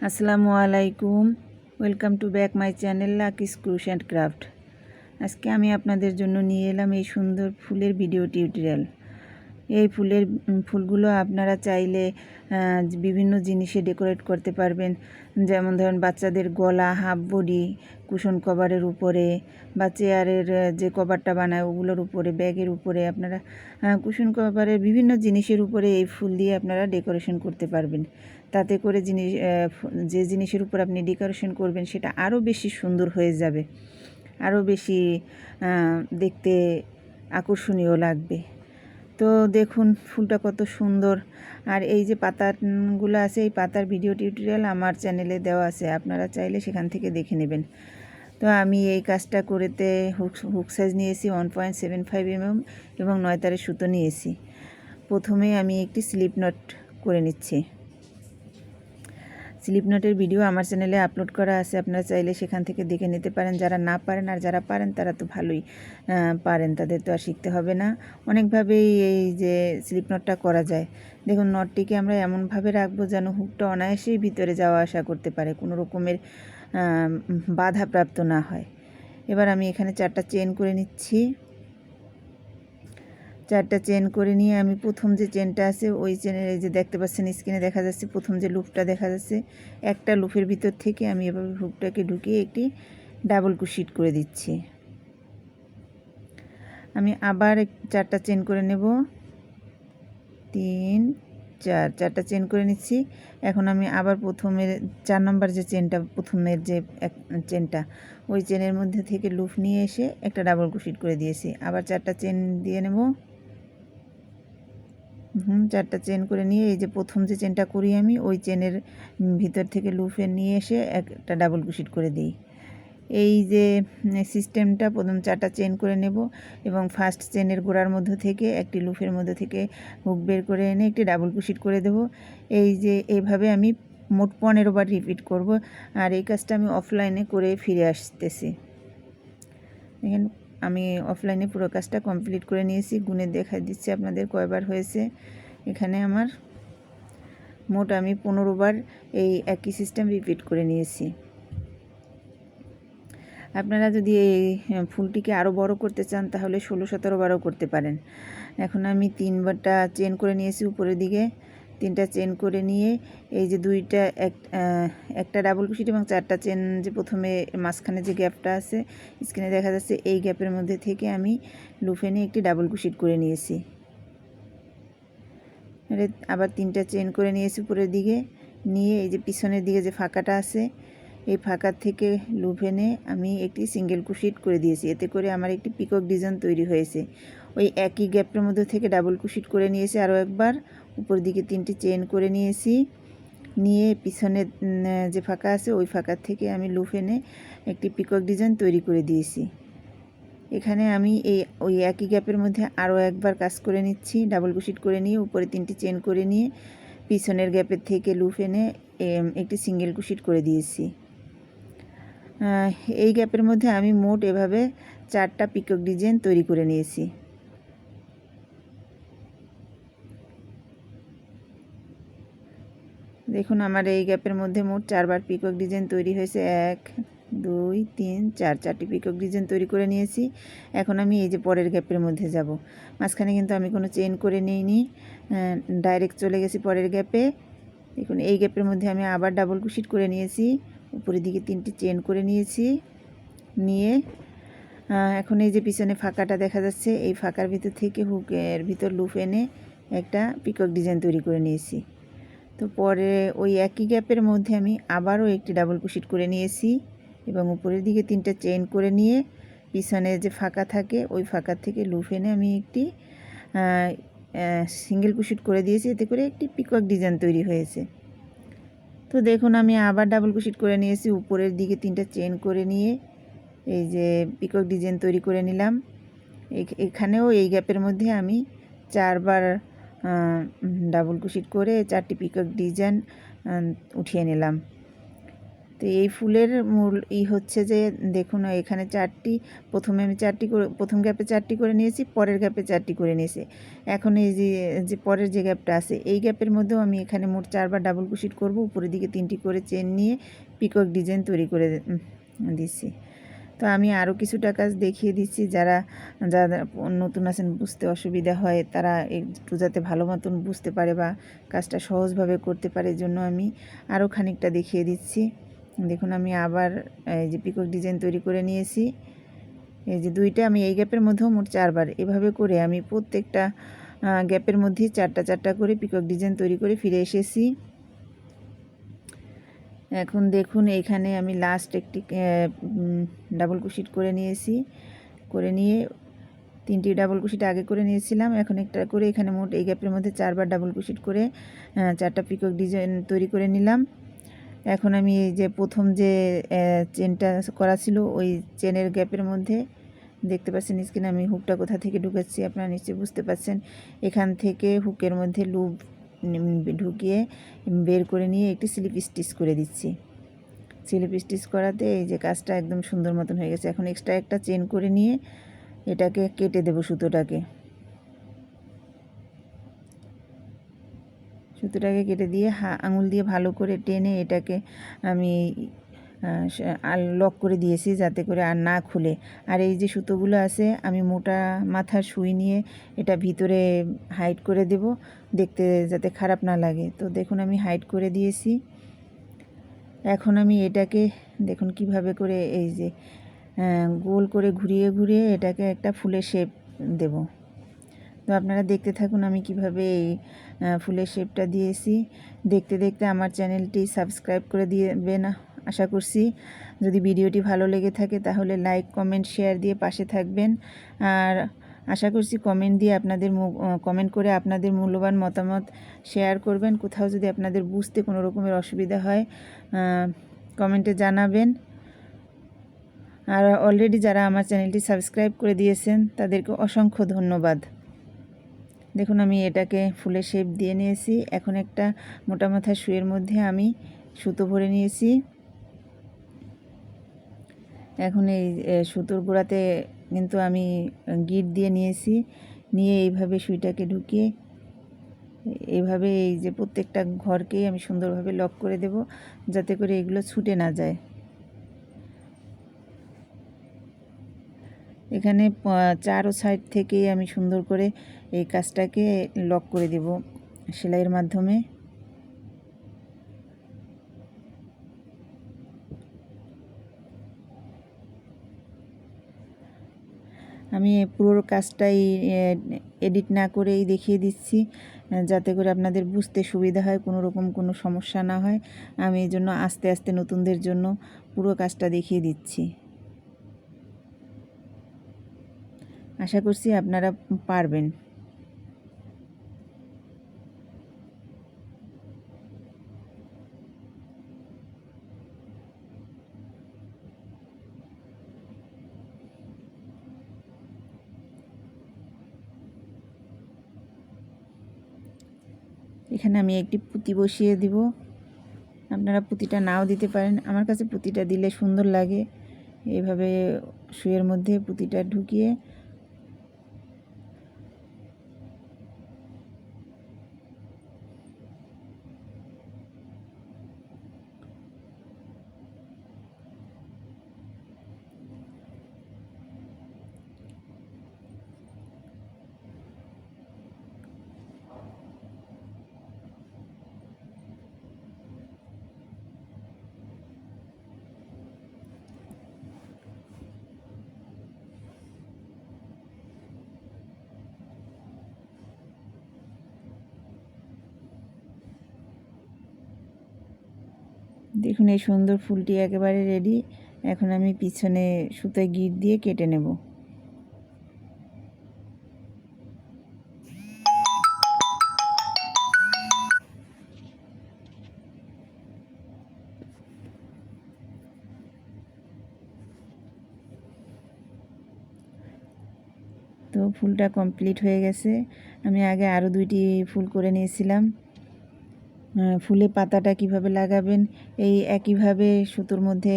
আসসালামু আলাইকুম, welcome to back my channel Lucky's Crush and Craft. আজকে আমি আপনাদের জন্য নিয়ে এলাম এই সুন্দর ফুলের ভিডিও টিউটোরিয়াল। এই ফুলগুলো আপনারা চাইলে বিভিন্ন জিনিসে ডেকোরেট করতে পারবেন। যেমন ধরেন বাচ্চাদের গলা, হাফ বডি, কুশন কভারের উপরে বা চেয়ারের যে কভারটা বানায় ওগুলোর উপরে, ব্যাগের উপরে আপনারা কুশন কভারের বিভিন্ন জিনিসের উপরে এই ফুল দিয়ে আপনারা ডেকোরেশন করতে পারবেন। তাতে করে যে জিনিসের উপর আপনি ডেকোরেশন করবেন সেটা আরও বেশি সুন্দর হয়ে যাবে, আরও বেশি দেখতে আকর্ষণীয় লাগবে। তো দেখুন ফুলটা কত সুন্দর। আর এই যে পাতাগুলো আছে, এই পাতার ভিডিও টিউটোরিয়াল আমার চ্যানেলে দেওয়া আছে, আপনারা চাইলে সেখান থেকে দেখে নেবেন। তো আমি এই কাজটা করেতে হুক সাইজ নিয়েছি 1.75 mm এবং 9 তারের সুতো নিয়েছি। প্রথমে আমি একটি স্লিপ নট করে নিচ্ছি। স্লিপ নটের ভিডিও আমার চ্যানেলে আপলোড করা আছে, আপনারা চাইলে সেখান থেকে দেখে নিতে পারেন। যারা না পারেন আর যারা পারেন তারা তো ভালোই পারেন, তাদের তো আর শিখতে হবে না। অনেকভাবেই এই যে স্লিপ নটটা করা যায়। দেখুন নটটিকে আমরা এমনভাবে রাখবো যেন হুকটা অনায়াসেই ভিতরে যাওয়া আসা করতে পারে, কোনো রকমের বাধাপ্রাপ্ত না হয়। এবার আমি এখানে 4টা চেন করে নিচ্ছি। 4টা চেন করে নিয়ে আমি প্রথম যে চেনটা আছে ওই চেনের, এই যে দেখতে পাচ্ছেন স্ক্রিনে দেখা যাচ্ছে প্রথম যে লুপটা দেখা যাচ্ছে, একটা লুপের ভিতর থেকে আমি এভাবে হুকটাকে ঢুকিয়ে একটি ডাবল ক্রোশেট করে দিচ্ছি। আমি আবার 4টা চেন করে নেব, 3 4, 4টা চেন করে নিচ্ছি। এখন আমি আবার প্রথমের 4 নম্বর যে চেনটা, প্রথমের যে চেনটা, ওই চেনের মধ্যে থেকে লুপ নিয়ে এসে একটা ডাবল ক্রোশেট করে দিয়েছি। আবার 4টা চেন দিয়ে নেব। 4টা চেন করে নিয়ে এই যে প্রথম যে চেনটা করি আমি ওই চেনের ভিতর থেকে লুপে নিয়ে এসে একটা ডাবল ক্রোশেট করে দিই। এই যে সিস্টেমটা, প্রথম 4টা চেন করে নেব এবং ফার্স্ট চেনের গোড়ার মধ্যে থেকে একটি লুপের মধ্যে থেকে হুক বের করে এনে একটি ডাবল ক্রোশেট করে দেব। এই যে এইভাবে আমি মোট 15 বার রিপিট করব। আর এই কাজটা আমি অফলাইনে করে ফিরে আসতেছি। দেখেন আমি অফলাইনে পুরো কাজটা কমপ্লিট করে নিয়েছি, গুনে দেখা দিচ্ছি আপনাদের কয়বার হয়েছে। এখানে আমার মোট আমি 15 বার এই একই সিস্টেম রিপিট করে নিয়েছি। আপনারা যদি এই ফুলটিকে আরও বড় করতে চান তাহলে 16-17 বারও করতে পারেন। এখন আমি 3বারটা চেন করে নিয়েছি উপরের দিকে, 3টা চেন করে নিয়ে এই যে একটা ডাবল ক্রোশেট এবং 4টা চেন যে প্রথমে মাঝখানে যে গ্যাপটা আছে স্ক্রিনে দেখা যাচ্ছে, এই গ্যাপের মধ্যে থেকে আমি লুপে নিয়ে একটি ডাবল ক্রোশেট করে নিয়েছি। আবার 3টা চেন করে নিয়েছি উপরের দিকে, নিয়ে এই যে পিছনের দিকে যে ফাঁকাটা আছে এই ফাঁকার থেকে লুপ এনে আমি একটি সিঙ্গেল ক্রোশেট করে দিয়েছি। এতে করে আমার একটি পিকক ডিজাইন তৈরি হয়েছে। ওই একই গ্যাপের মধ্যে থেকে ডাবল ক্রোশেট করে নিয়েছি আরও একবার, উপর দিকে 3টি চেন করে নিয়েছি, নিয়ে পিছনের যে ফাঁকা আছে ওই ফাঁকার থেকে আমি লুপ এনে একটি পিকক ডিজাইন তৈরি করে দিয়েছি। এখানে আমি ওই একই গ্যাপের মধ্যে আরও একবার কাজ করে নিচ্ছি, ডাবল ক্রোশেট করে নিয়ে উপরে 3টি চেন করে নিয়ে পিছনের গ্যাপের থেকে লুপ এনে একটি সিঙ্গেল ক্রোশেট করে দিয়েছি। এই গ্যাপের মধ্যে আমি মোট এভাবে 4টা পিকক ডিজাইন তৈরি করে নিয়েছি। দেখুন আমার এই গ্যাপের মধ্যে মোট 4বার পিকক ডিজাইন তৈরি হয়েছে। 1 2 3 4, 4টি পিকক ডিজাইন তৈরি করে নিয়েছি। এখন আমি এই যে পরের গ্যাপের মধ্যে যাব, মাঝখানে কিন্তু আমি কোনো চেন করে নিইনি, ডাইরেক্ট চলে গেছি পরের গ্যাপে। দেখুন এই গ্যাপের মধ্যে আমি আবার ডাবল ক্রোশেট করে নিয়েছি, উপরের দিকে 3টি চেন করে নিয়েছি, নিয়ে এখন এই যে পিছনে ফাঁকাটা দেখা যাচ্ছে এই ফাঁকার ভিতর থেকে হুকের ভিতর লুপ এনে একটা পিকক ডিজাইন তৈরি করে নিয়েছি। তো পরে ওই একই গ্যাপের মধ্যে আমি আবারও একটি ডাবল ক্রোশেট করে নিয়েছি এবং উপরের দিকে 3টা চেন করে নিয়ে পিছনে যে ফাঁকা থাকে ওই ফাঁকার থেকে লুপ এনে আমি একটি সিঙ্গেল ক্রোশেট করে দিয়েছি। এতে করে একটি পিকক ডিজাইন তৈরি হয়েছে। তো দেখুন আমি আবার ডাবল ক্রোশেট করে নিয়েছি, উপরের দিকে 3টা চেন করে নিয়ে এই যে পিকক ডিজাইন তৈরি করে নিলাম। এখানেও এই গ্যাপের মধ্যে আমি 4বার ডাবল ক্রোশেট করে 4টি পিকক ডিজাইন উঠিয়ে নিলাম। তো এই ফুলের মূল হচ্ছে যে দেখুন এখানে প্রথমে আমি প্রথম গ্যাপে 4টি করে নিয়েছি, পরের গ্যাপে 4টি করে নিয়েছি। এখন এই যে পরের যে গ্যাপটা আছে এই গ্যাপের মধ্যেও আমি এখানে মোট 4বার ডাবল ক্রোশেট করব। উপরের দিকে 3টি করে চেন নিয়ে পিকক ডিজাইন তৈরি করে দিচ্ছি। তো আমি আরও কিছুটা কাজ দেখিয়ে দিচ্ছি, যারা যারা নতুন আছেন বুঝতে অসুবিধা হয় তারা একটু যাতে ভালো মতন বুঝতে পারে বা কাজটা সহজভাবে করতে পারে, এই জন্য আমি আরও খানিকটা দেখিয়ে দিচ্ছি। দেখুন আমি আবার এই যে পিকক ডিজাইন তৈরি করে নিয়েছি। এই যে দুইটা আমি এই গ্যাপের মধ্যেও মোট 4বার এভাবে করে আমি প্রত্যেকটা গ্যাপের মধ্যেই 4টা করে পিকক ডিজাইন তৈরি করে ফিরে এসেছি। এখন দেখুন এইখানে আমি লাস্ট একটি ডাবল ক্রোশেট করে নিয়েছি, করে নিয়ে 3টি ডাবল ক্রোশেট আগে করে নিয়েছিলাম, এখন একটা করে এখানে মোট এই গ্যাপের মধ্যে 4বার ডাবল ক্রোশেট করে 4টা পিকক ডিজাইন তৈরি করে নিলাম। এখন আমি এই যে প্রথম যে চেনটা করা ছিল ওই চেনের গ্যাপের মধ্যে দেখতে পাচ্ছেন স্ক্রিনে আমি হুকটা কোথা থেকে ঢুকাচ্ছি আপনারা নিশ্চয়ই বুঝতে পাচ্ছেন। এখান থেকে হুকের মধ্যে লুপ ঢুকিয়ে বের করে নিয়ে একটি স্লিপ স্টিচ করে দিচ্ছি। স্লিপ স্টিচ করাতে এই যে কাজটা একদম সুন্দর মতন হয়ে গেছে। এখন এক্সট্রা একটা চেন করে নিয়ে এটাকে কেটে দেব, সুতোটাকে কেটে দিয়ে আঙুল দিয়ে ভালো করে টেনে এটাকে আমি লক করে দিয়েছি যাতে করে আর না খুলে। আর এই যে সুতোগুলো আছে আমি মোটা মাথার সুই নিয়ে এটা ভিতরে হাইড করে দেব, দেখতে যাতে খারাপ না লাগে। তো দেখুন আমি হাইড করে দিয়েছি। এখন আমি এটাকে দেখুন কিভাবে করে এই যে গোল করে ঘুরিয়ে ঘুরিয়ে এটাকে একটা ফুলের শেপ দেব। তো আপনারা দেখতে থাকুন আমি কিভাবে এই ফুলের শেপটা দিয়েছি। দেখতে দেখতে আমার চ্যানেলটি সাবস্ক্রাইব করে দিবেন আশা করছি। যদি ভিডিওটি ভালো লেগে থাকে তাহলে লাইক কমেন্ট শেয়ার দিয়ে পাশে থাকবেন। আর আশা করছি কমেন্ট করে আপনাদের মূল্যবান মতামত শেয়ার করবেন। কোথাও যদি আপনাদের বুঝতে কোনো রকমের অসুবিধা হয় কমেন্টে জানাবেন। আর অলরেডি যারা আমার চ্যানেলটি সাবস্ক্রাইব করে দিয়েছেন তাদেরকে অসংখ্য ধন্যবাদ। দেখুন আমি এটাকে ফুলের শেপ দিয়ে নিয়েছি। এখন একটা মোটা মাথার সুইয়ের মধ্যে আমি সুতো ভরে নিয়েছি। এখন এই সুতোর গোড়াতে কিন্তু আমি গিট দিয়ে নিয়েছি, নিয়ে এইভাবে সুইটাকে ঢুকিয়ে এইভাবে এই যে প্রত্যেকটা ঘরকেই আমি সুন্দরভাবে লক করে দেব যাতে করে এগুলো ছুটে না যায়। এখানে চারো সাইড থেকেই আমি সুন্দর করে এই কাজটাকে লক করে দেব সেলাইয়ের মাধ্যমে। আমি পুরো কাজটাই এডিট না করেই দেখিয়ে দিচ্ছি যাতে করে আপনাদের বুঝতে সুবিধা হয়, কোনো রকম কোনো সমস্যা না হয়। আমি এই জন্য আস্তে আস্তে নতুনদের জন্য পুরো কাজটা দেখিয়ে দিচ্ছি। আশা করছি আপনারা পারবেন। এখানে আমি একটি পুঁতি বসিয়ে দিব, আপনারা পুঁতিটা নাও দিতে পারেন, আমার কাছে পুঁতিটা দিলে সুন্দর লাগে। এইভাবে সুইয়ের মধ্যে পুঁতিটা ঢুকিয়ে দেখুন এই সুন্দর ফুলটি একেবারে রেডি। এখন আমি পিছনে সুতোয় গিট দিয়ে কেটে নেব। তো ফুলটা কমপ্লিট হয়ে গেছে। আমি আগে আরও 2টি ফুল করে নিয়েছিলাম। ফুলে পাতাটা কিভাবে লাগাবেন, এই একইভাবে সুতোর মধ্যে